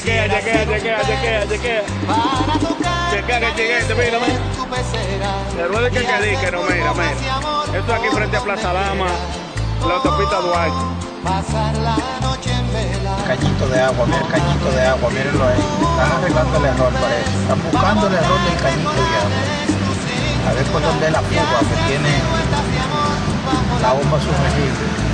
Chequea, chequea, chequea, chequea, chequea. Chequea que llegué, mira, mira. El ruedo que dice, no, mira, mira. Esto aquí frente a Plaza Dama, la autopista Duarte. Cañito de agua, mira el cañito de agua, mírenlo ahí. Están arreglando el error, parece. Están buscando el error del cañito de agua. A ver por dónde es la fuga que tiene la bomba sumergible.